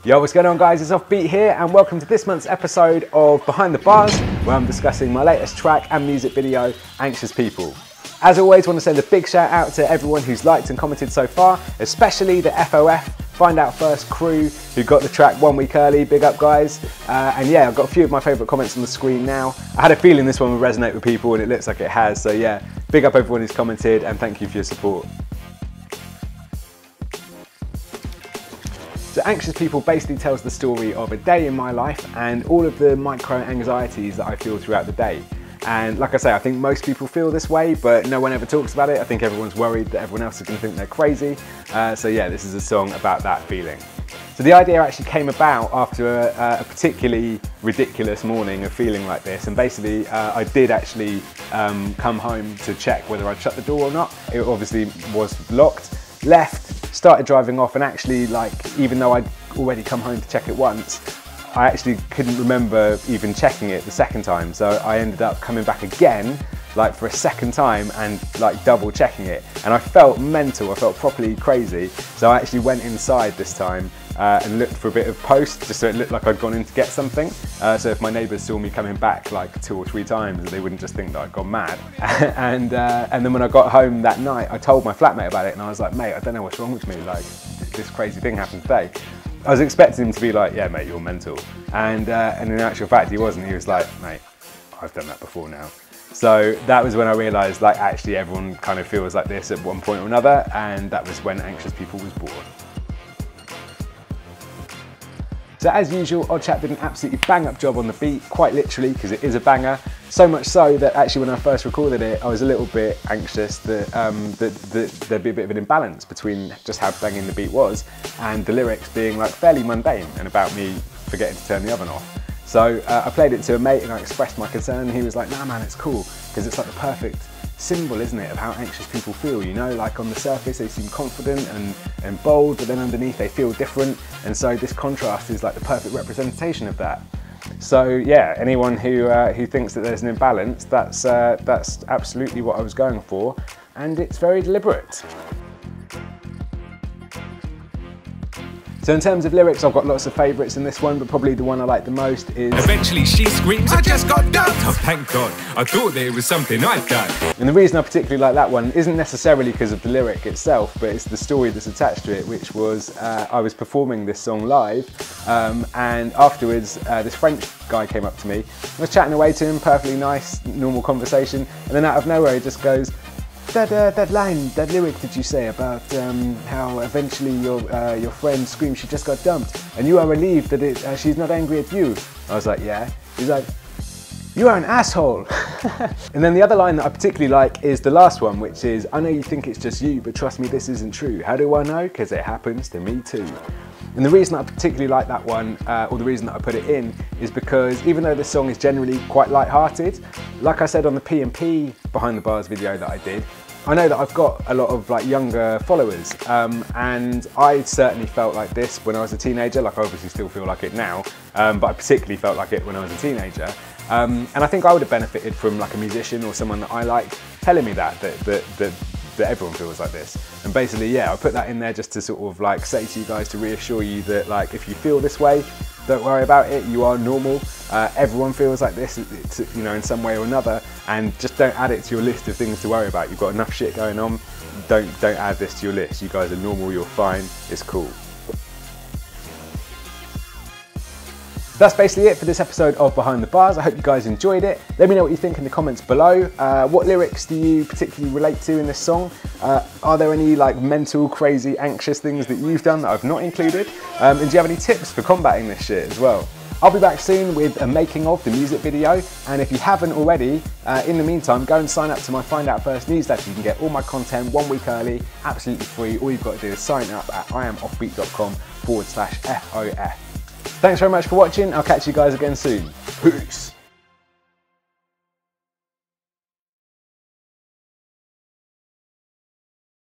Yo, what's going on guys, it's Offbeat here and welcome to this month's episode of Behind the Bars, where I'm discussing my latest track and music video, Anxious People. As always, I want to send a big shout out to everyone who's liked and commented so far, especially the FOF, Find Out First crew, who got the track 1 week early. Big up guys. And yeah, I've got a few of my favourite comments on the screen now. I had a feeling this one would resonate with people and it looks like it has, so yeah, big up everyone who's commented and thank you for your support. So Anxious People basically tells the story of a day in my life and all of the micro anxieties that I feel throughout the day. And like I say, I think most people feel this way, but no one ever talks about it. I think everyone's worried that everyone else is going to think they're crazy. So yeah, this is a song about that feeling. So the idea actually came about after a particularly ridiculous morning of feeling like this. And basically, I did actually come home to check whether I'd shut the door or not. It obviously was locked, left, started driving off, and actually, like, even though I'd already come home to check it once, I actually couldn't remember even checking it the second time. So I ended up coming back again, like for a second time, and like double checking it. And I felt mental, I felt properly crazy. So I actually went inside this time and looked for a bit of post, just so it looked like I'd gone in to get something. So if my neighbours saw me coming back like 2 or 3 times, they wouldn't just think that I'd gone mad. And then when I got home that night, I told my flatmate about it and I was like, mate, I don't know what's wrong with me, like this crazy thing happened today. I was expecting him to be like, yeah mate, you're mental. And in actual fact he wasn't. He was like, mate, I've done that before now. So that was when I realised, like, actually everyone kind of feels like this at one point or another, and that was when Anxious People was born. So as usual, Oddchat did an absolutely bang up job on the beat, quite literally, because it is a banger. So much so that actually when I first recorded it, I was a little bit anxious that, there'd be a bit of an imbalance between just how banging the beat was and the lyrics being like fairly mundane and about me forgetting to turn the oven off. So I played it to a mate and I expressed my concern, and he was like, nah man, it's cool, because it's like the perfect symbol, isn't it, of how anxious people feel, you know, like on the surface they seem confident and bold, but then underneath they feel different, and so this contrast is like the perfect representation of that. So yeah, anyone who thinks that there's an imbalance, that's absolutely what I was going for, and it's very deliberate. So in terms of lyrics, I've got lots of favourites in this one, but probably the one I like the most is eventually she screams, I just got dumped! Oh thank God, I thought there was something I'd done. And the reason I particularly like that one isn't necessarily because of the lyric itself, but it's the story that's attached to it, which was I was performing this song live, and afterwards this French guy came up to me. I was chatting away to him, perfectly nice, normal conversation, and then out of nowhere he just goes, that line, that lyric that you say about how eventually your friend screams she just got dumped and you are relieved that she's not angry at you. I was like, yeah. He's like, you are an asshole. And then the other line that I particularly like is the last one, which is, I know you think it's just you, but trust me, this isn't true. How do I know? Because it happens to me too. And the reason I particularly like that one, or the reason that I put it in, is because even though this song is generally quite light-hearted, like I said on the P&P Behind the Bars video that I did, I know that I've got a lot of like younger followers, and I certainly felt like this when I was a teenager. Like I obviously still feel like it now, but I particularly felt like it when I was a teenager. And I think I would have benefited from like a musician or someone that I liked telling me that everyone feels like this. And basically, yeah, I put that in there just to sort of like say to you guys, to reassure you that like if you feel this way, don't worry about it, you are normal. Everyone feels like this, you know, in some way or another, and just don't add it to your list of things to worry about. You've got enough shit going on, don't add this to your list. You guys are normal, you're fine, it's cool. That's basically it for this episode of Behind the Bars. I hope you guys enjoyed it. Let me know what you think in the comments below. What lyrics do you particularly relate to in this song? Are there any like mental, crazy, anxious things that you've done that I've not included? And do you have any tips for combating this shit as well? I'll be back soon with a making of the music video, and if you haven't already, in the meantime, go and sign up to my Find Out First newsletter. You can get all my content 1 week early, absolutely free. All you've got to do is sign up at iamoffbeat.com/FOF. Thanks very much for watching. I'll catch you guys again soon. Peace.